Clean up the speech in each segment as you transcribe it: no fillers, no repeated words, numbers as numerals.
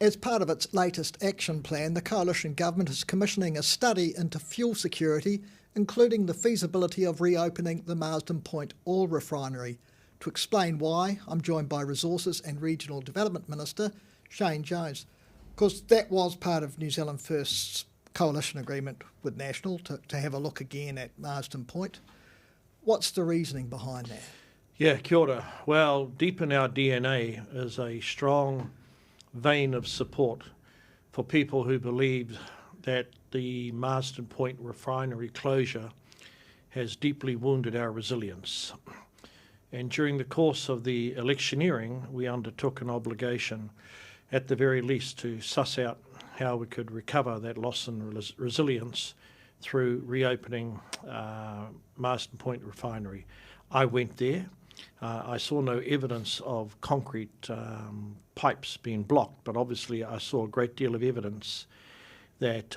As part of its latest action plan, the Coalition Government is commissioning a study into fuel security, including the feasibility of reopening the Marsden Point oil refinery. To explain why, I'm joined by Resources and Regional Development Minister Shane Jones. Because that was part of New Zealand First's coalition agreement with National to have a look again at Marsden Point. What's the reasoning behind that? Yeah, kia ora. Well, deep in our DNA is a strong vein of support for people who believe that the Marsden Point refinery closure has deeply wounded our resilience. And during the course of the electioneering, we undertook an obligation, at the very least, to suss out how we could recover that loss in resilience through reopening Marsden Point refinery. I went there. I saw no evidence of concrete pipes being blocked, but obviously I saw a great deal of evidence that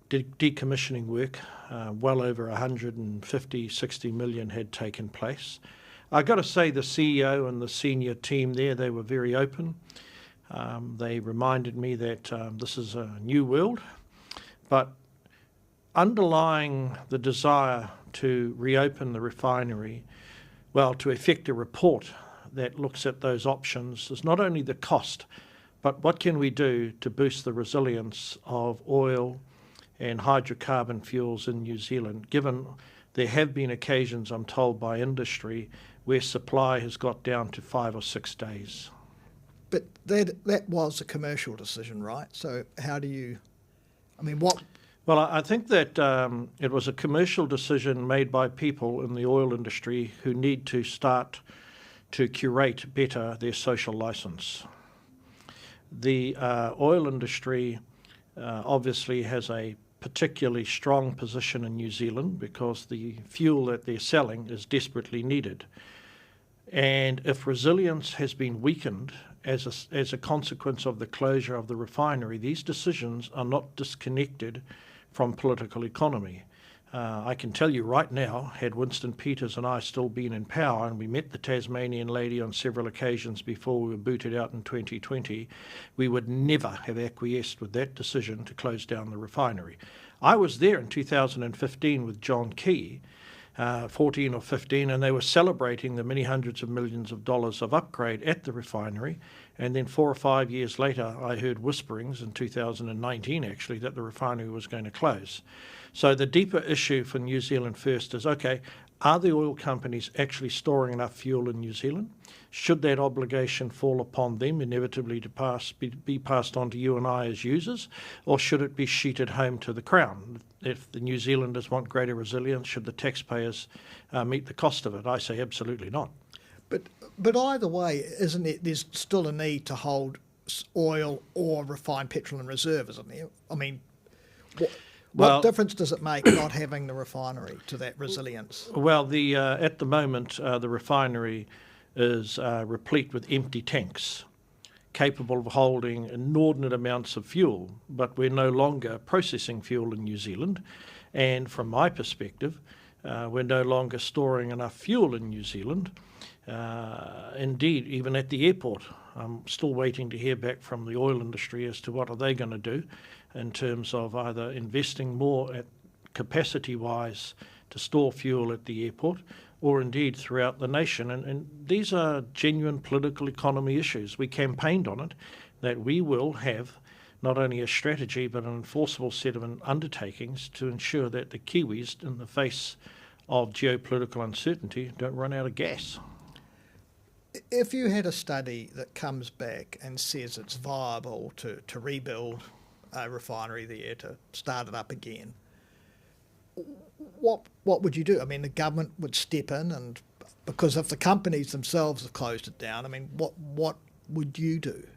decommissioning work, well over 150, 60 million had taken place. I've got to say the CEO and the senior team there, they were very open. They reminded me that this is a new world, but underlying the desire to reopen the refinery, well, to effect a report that looks at those options is not only the cost, but what can we do to boost the resilience of oil and hydrocarbon fuels in New Zealand, given there have been occasions, I'm told by industry, where supply has got down to 5 or 6 days. But that was a commercial decision, right? So how do you, what? Well, I think that it was a commercial decision made by people in the oil industry who need to start to curate better their social licence. The oil industry obviously has a particularly strong position in New Zealand because the fuel that they're selling is desperately needed. And if resilience has been weakened as a consequence of the closure of the refinery, these decisions are not disconnected from political economy. I can tell you right now, had Winston Peters and I still been in power, and we met the Tasmanian lady on several occasions before we were booted out in 2020, we would never have acquiesced with that decision to close down the refinery. I was there in 2015 with John Key, 14 or 15, and they were celebrating the many hundreds of millions of dollars of upgrade at the refinery. And then 4 or 5 years later, I heard whisperings in 2019, actually, that the refinery was going to close. So the deeper issue for New Zealand First is, okay, are the oil companies actually storing enough fuel in New Zealand? Should that obligation fall upon them inevitably to be passed on to you and I as users, or should it be sheeted home to the Crown? If the New Zealanders want greater resilience, should the taxpayers meet the cost of it? I say absolutely not. But either way, isn't it? There's still a need to hold oil or refined petrol in reserve, isn't there? What difference does it make not having the refinery to that resilience? Well, at the moment, the refinery is replete with empty tanks, capable of holding inordinate amounts of fuel, but we're no longer processing fuel in New Zealand. And from my perspective, we're no longer storing enough fuel in New Zealand. Indeed, even at the airport, I'm still waiting to hear back from the oil industry as to what are they going to do in terms of either investing more at capacity-wise to store fuel at the airport or indeed throughout the nation. And these are genuine political economy issues. We campaigned on it, that we will have not only a strategy but an enforceable set of undertakings to ensure that the Kiwis, in the face of geopolitical uncertainty, don't run out of gas. If you had a study that comes back and says it's viable to rebuild a refinery there, to start it up again, what would you do? The government would step in, and because if the companies themselves have closed it down, what would you do?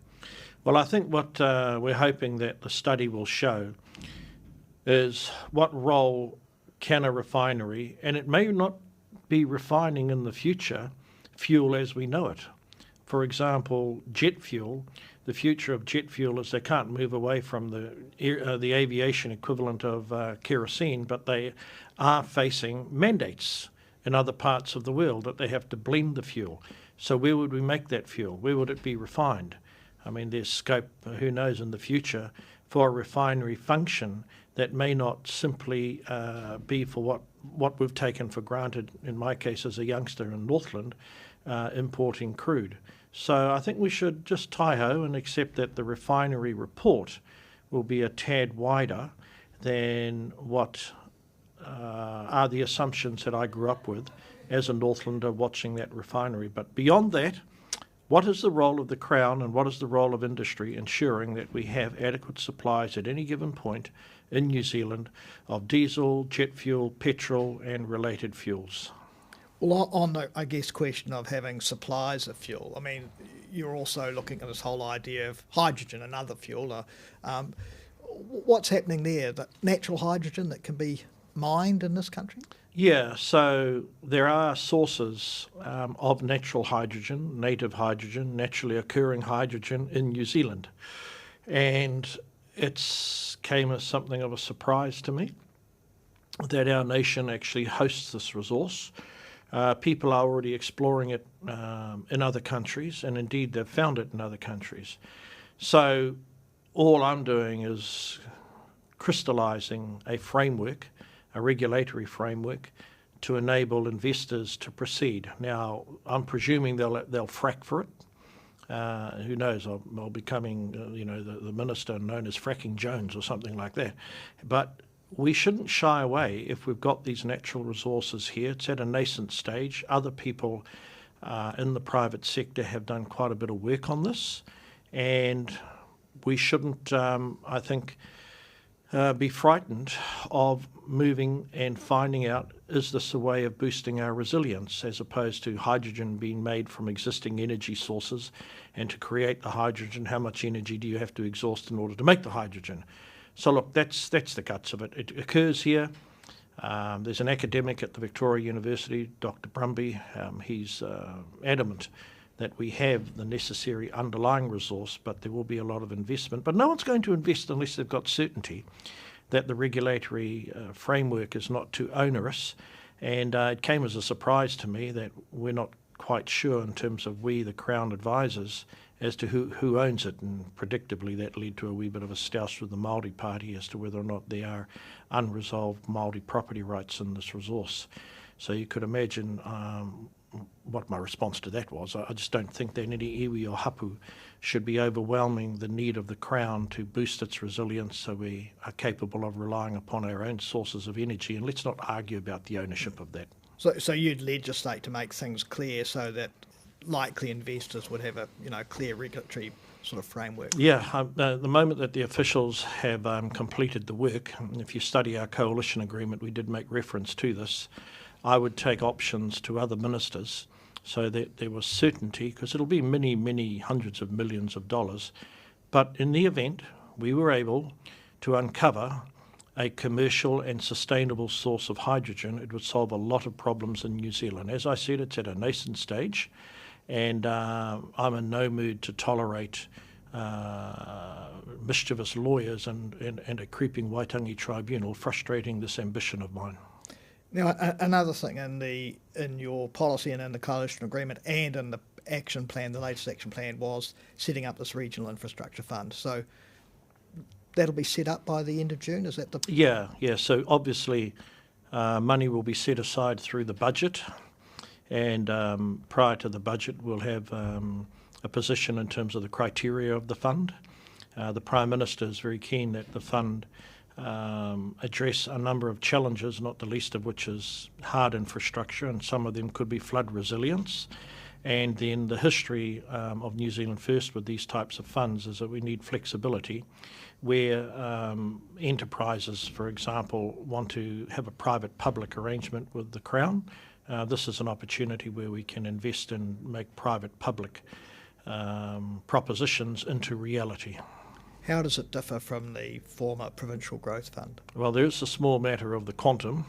Well, I think what we're hoping that the study will show is what role can a refinery, and it may not be refining in the future, fuel as we know it. For example, jet fuel, the future of jet fuel is they can't move away from the aviation equivalent of kerosene, but they are facing mandates in other parts of the world that they have to blend the fuel. So where would we make that fuel? Where would it be refined? I mean, there's scope, who knows, in the future for a refinery function that may not simply be for what we've taken for granted, in my case as a youngster in Northland, importing crude. So I think we should just tie-ho and accept that the refinery report will be a tad wider than what are the assumptions that I grew up with as a Northlander watching that refinery. But beyond that, what is the role of the Crown and what is the role of industry ensuring that we have adequate supplies at any given point in New Zealand of diesel, jet fuel, petrol and related fuels? Well, on the, I guess, question of having supplies of fuel, I mean, you're also looking at this whole idea of hydrogen, another fuel. What's happening there? The natural hydrogen that can be mined in this country? Yeah, so there are sources of natural hydrogen, native hydrogen, naturally occurring hydrogen in New Zealand. And it came as something of a surprise to me that our nation actually hosts this resource. People are already exploring it in other countries, and indeed they've found it in other countries. So all I'm doing is crystallising a framework, a regulatory framework, to enable investors to proceed. Now, I'm presuming they'll frack for it. Who knows? I'll be becoming, the minister known as Fracking Jones or something like that. But we shouldn't shy away if we've got these natural resources here. It's at a nascent stage. Other people in the private sector have done quite a bit of work on this, and we shouldn't, I think, be frightened of moving and finding out, is this a way of boosting our resilience, as opposed to hydrogen being made from existing energy sources, and to create the hydrogen, how much energy do you have to exhaust in order to make the hydrogen? So look, that's the guts of it. It occurs here. There's an academic at the Victoria University, Dr. Brumby. He's adamant that we have the necessary underlying resource, but there will be a lot of investment. But no one's going to invest unless they've got certainty that the regulatory framework is not too onerous. And it came as a surprise to me that we're not quite sure in terms of we, the Crown advisors, as to who owns it. And predictably that led to a wee bit of a stouse with the Māori Party as to whether or not there are unresolved Māori property rights in this resource. So you could imagine what my response to that was. I just don't think that any iwi or hapu should be overwhelming the need of the Crown to boost its resilience, so we are capable of relying upon our own sources of energy, and let's not argue about the ownership of that. So you'd legislate to make things clear so that likely investors would have a clear regulatory sort of framework. Yeah, the moment that the officials have completed the work, if you study our coalition agreement, we did make reference to this, I would take options to other ministers so that there was certainty, because it'll be many, many hundreds of millions of dollars. But in the event we were able to uncover a commercial and sustainable source of hydrogen, it would solve a lot of problems in New Zealand. As I said, it's at a nascent stage, and I'm in no mood to tolerate mischievous lawyers and a creeping Waitangi tribunal frustrating this ambition of mine. Now, another thing in your policy and in the coalition agreement and in the action plan, the latest action plan, was setting up this regional infrastructure fund. So that'll be set up by the end of June. Is that the? Yeah. So obviously, money will be set aside through the budget, and prior to the budget, we'll have a position in terms of the criteria of the fund. The Prime Minister is very keen that the fund address a number of challenges, not the least of which is hard infrastructure, and some of them could be flood resilience. And then the history of New Zealand First with these types of funds is that we need flexibility where enterprises, for example, want to have a private-public arrangement with the Crown. This is an opportunity where we can invest and make private-public propositions into reality. How does it differ from the former Provincial Growth Fund? Well, there is a small matter of the quantum,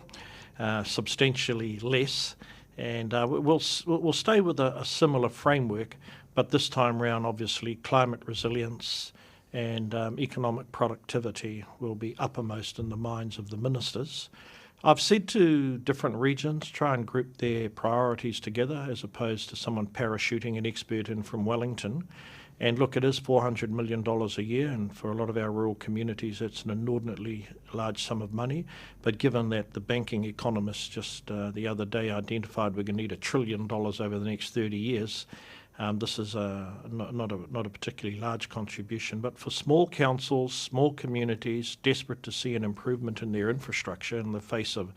substantially less, and we'll stay with a similar framework, but this time round, obviously, climate resilience and economic productivity will be uppermost in the minds of the ministers. I've said to different regions, try and group their priorities together as opposed to someone parachuting an expert in from Wellington And look, it is $400 million a year, and for a lot of our rural communities, it's an inordinately large sum of money. But given that the banking economists just the other day identified we're going to need $1 trillion over the next 30 years, this is not a particularly large contribution. But for small councils, small communities, desperate to see an improvement in their infrastructure in the face of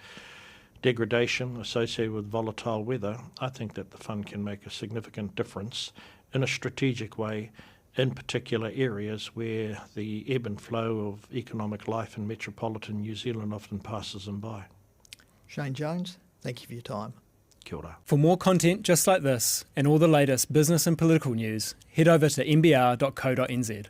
degradation associated with volatile weather, I think that the fund can make a significant difference in a strategic way in particular areas where the ebb and flow of economic life in metropolitan New Zealand often passes them by. Shane Jones, thank you for your time. Kia ora. For more content just like this and all the latest business and political news, head over to mbr.co.nz.